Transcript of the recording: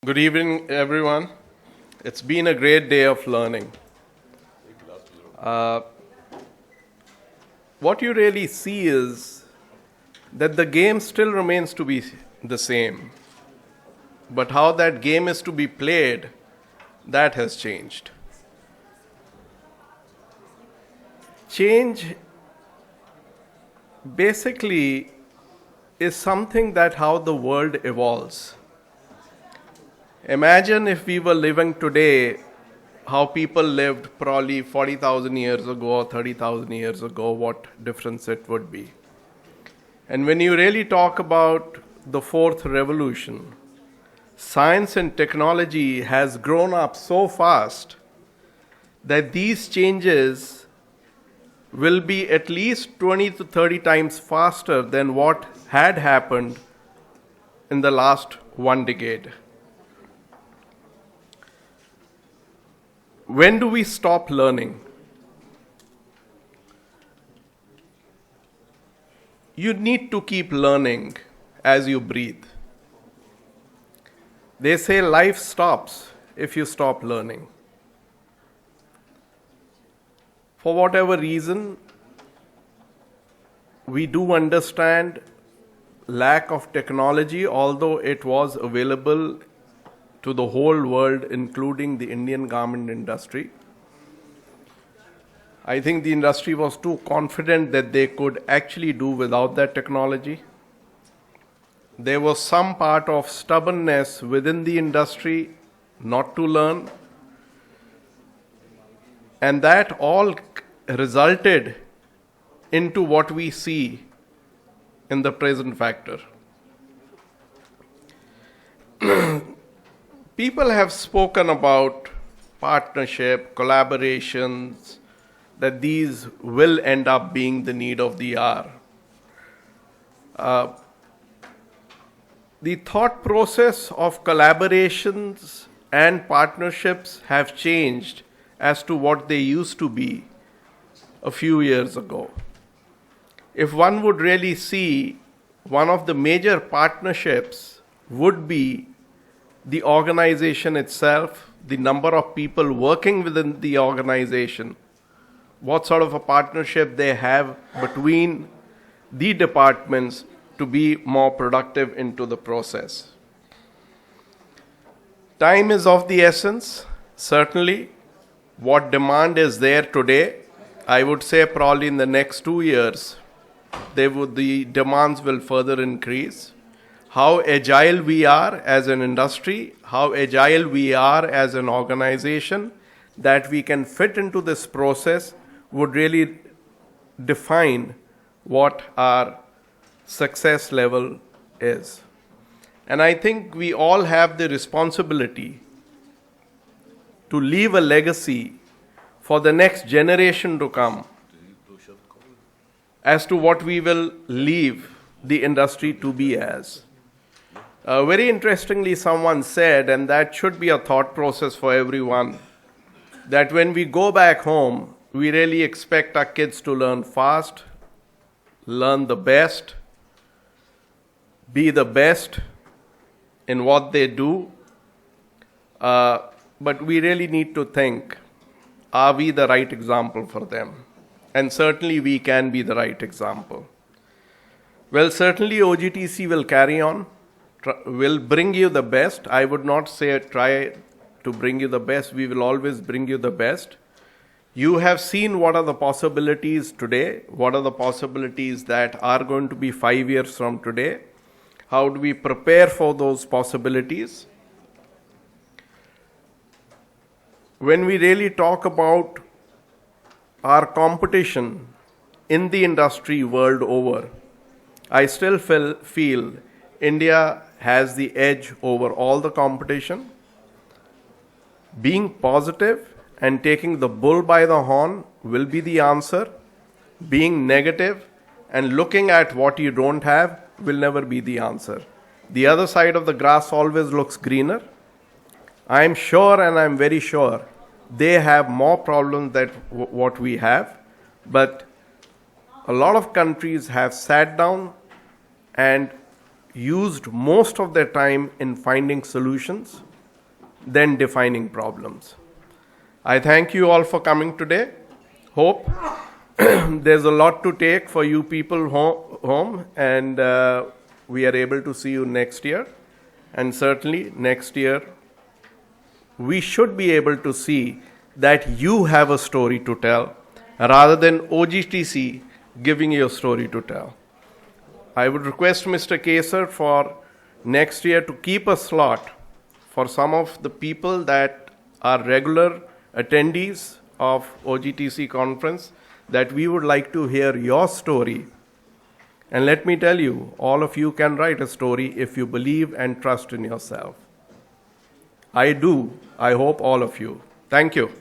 Good evening, everyone. It's been a great day of learning. Uh, what you really see is that the game still remains to be the same, but how that game is to be played, that has changed. Change basically is something that how the world evolves. Imagine if we were living today how people lived probably 40,000 years ago or 30,000 years ago, what difference it would be. And when you really talk about the fourth revolution, science and technology has grown up so fast that these changes will be at least 20 to 30 times faster than what had happened in the last one decade. When do we stop learning? You need to keep learning as you breathe. They say life stops if you stop learning. For whatever reason, we do understand lack of technology, although it was available to the whole world, including the Indian garment industry. I think the industry was too confident that they could actually do without that technology. There was some part of stubbornness within the industry not to learn, and that all resulted into what we see in the present factor. People have spoken about partnership, collaborations, that these will end up being the need of the hour. The thought process of collaborations and partnerships have changed as to what they used to be a few years ago. If one would really see, one of the major partnerships would be the organization itself, the number of people working within the organization, what sort of a partnership they have between the departments to be more productive into the process. Time is of the essence, certainly. What demand is there today, I would say probably in the next 2 years, the demands will further increase. How agile we are as an industry, how agile we are as an organization, that we can fit into this process would really define what our success level is. And I think we all have the responsibility to leave a legacy for the next generation to come as to what we will leave the industry to be as. Very interestingly, someone said, and that should be a thought process for everyone, that when we go back home, we really expect our kids to learn fast, learn the best, be the best in what they do. But we really need to think, are we the right example for them? And certainly we can be the right example. Well, certainly OGTC will carry on. Will bring you the best. I would not say try to bring you the best. We will always bring you the best. You have seen what are the possibilities today, what are the possibilities that are going to be 5 years from today. How do we prepare for those possibilities? When we really talk about our competition in the industry world over, I still feel India has the edge over all the competition. Being positive and taking the bull by the horn will be the answer. Being negative and looking at what you don't have will never be the answer. The other side of the grass always looks greener. I'm sure, and I'm very sure, they have more problems than what we have. But a lot of countries have sat down and used most of their time in finding solutions. than defining problems. I thank you all for coming today. Hope there's a lot to take for you people home, and we are able to see you next year. And certainly next year, we should be able to see that you have a story to tell rather than OGTC giving you a story to tell. I would request Mr. Kesar for next year to keep a slot for some of the people that are regular attendees of OGTC conference, that we would like to hear your story. And let me tell you, all of you can write a story if you believe and trust in yourself. I do. I hope all of you. Thank you.